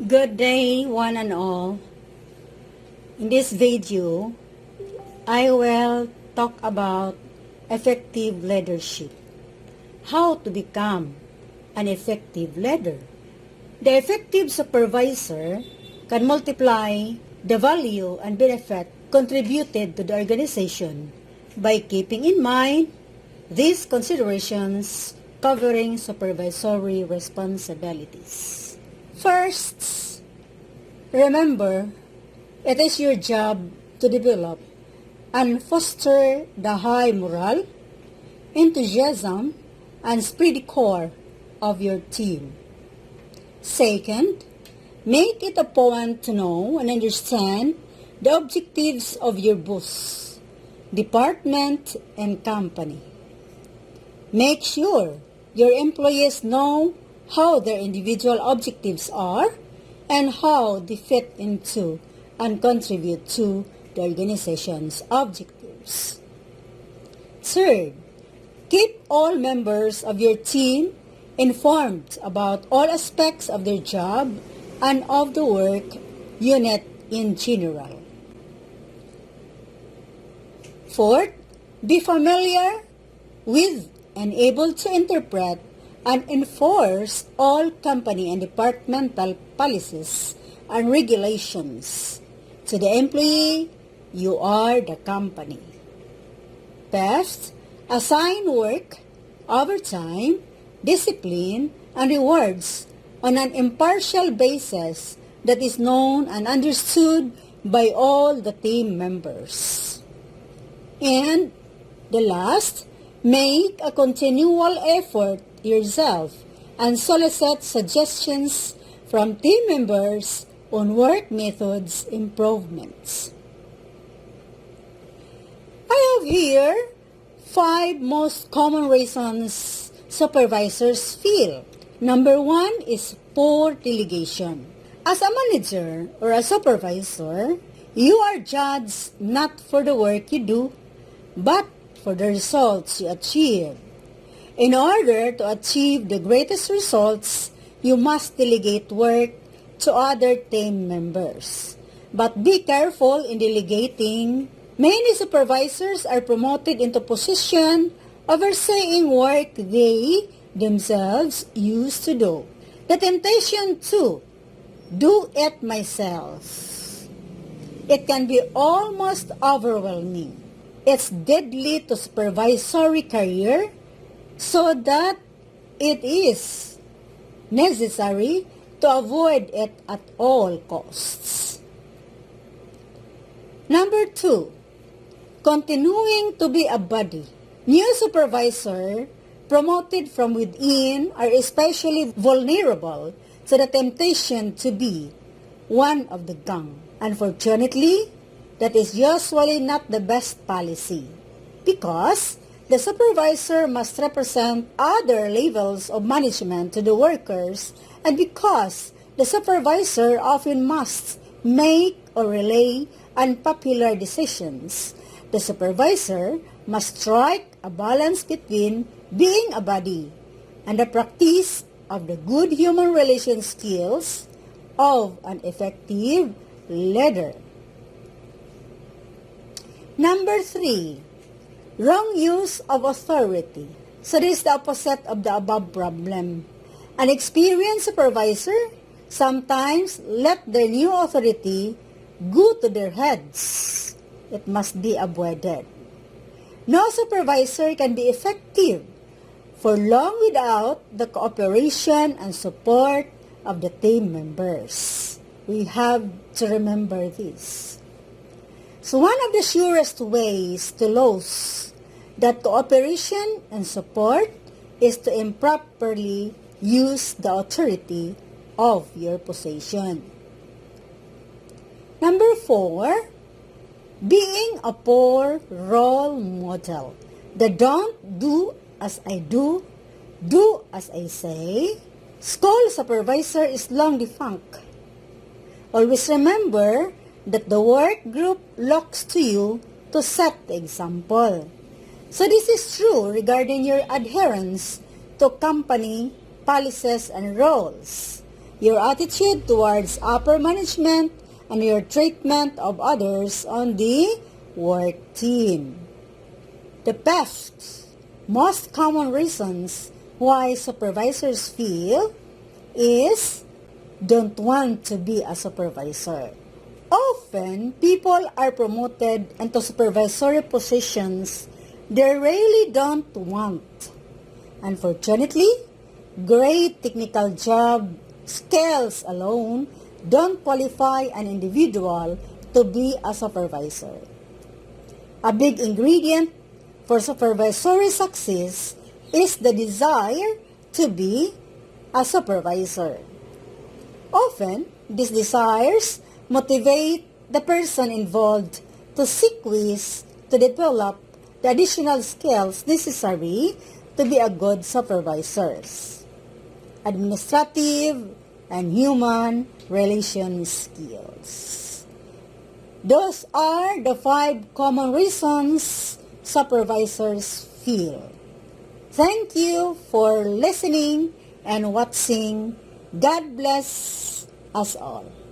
Good day, one and all. In this video, I will talk about effective leadership. How to become an effective leader. The effective supervisor can multiply the value and benefit contributed to the organization by keeping in mind these considerations covering supervisory responsibilities. First, remember, it is your job to develop and foster the high morale, enthusiasm, and spirit core of your team. Second, make it a point to know and understand the objectives of your boss, department, and company. Make sure your employees know how their individual objectives are and how they fit into and contribute to the organization's objectives. Third, keep all members of your team informed about all aspects of their job and of the work unit in general. Fourth, be familiar with and able to interpret and enforce all company and departmental policies and regulations. To the employee, you are the company. Fifth, assign work, overtime, discipline, and rewards on an impartial basis that is known and understood by all the team members. And the last, make a continual effort yourself and solicit suggestions from team members on work methods improvements. I have here 5 most common reasons supervisors fail. Number 1 is poor delegation. As a manager or a supervisor, you are judged not for the work you do, but for the results you achieve. In order to achieve the greatest results, you must delegate work to other team members. But be careful in delegating. Many supervisors are promoted into position overseeing work they themselves used to do. The temptation to do it myself. It can be almost overwhelming. It's deadly to supervisory career, so that it is necessary to avoid it at all costs. Number 2, continuing to be a buddy. New supervisors promoted from within are especially vulnerable to the temptation to be one of the gang. Unfortunately, that is usually not the best policy because the supervisor must represent other levels of management to the workers, and because the supervisor often must make or relay unpopular decisions, the supervisor must strike a balance between being a buddy and the practice of the good human relation skills of an effective leader. Number 3, wrong use of authority. So this is the opposite of the above problem. An experienced supervisor sometimes let their new authority go to their heads. It must be avoided. No supervisor can be effective for long without the cooperation and support of the team members. We have to remember this. So one of the surest ways to lose that cooperation and support is to improperly use the authority of your position. Number 4, being a poor role model. The don't do as I do as I say. School supervisor is long defunct. Always remember that the work group looks to you to set the example. So this is true regarding your adherence to company policies and roles. your attitude towards upper management, and your treatment of others on the work team. The best, most common reasons why supervisors feel is don't want to be a supervisor. Often, people are promoted into supervisory positions they really don't want. Unfortunately, great technical job skills alone don't qualify an individual to be a supervisor. A big ingredient for supervisory success is the desire to be a supervisor. Often, these desires motivate the person involved to seek ways to develop the additional skills necessary to be a good supervisors. Administrative and human relation skills. Those are the 5 common reasons supervisors feel. Thank you for listening and watching. God bless us all.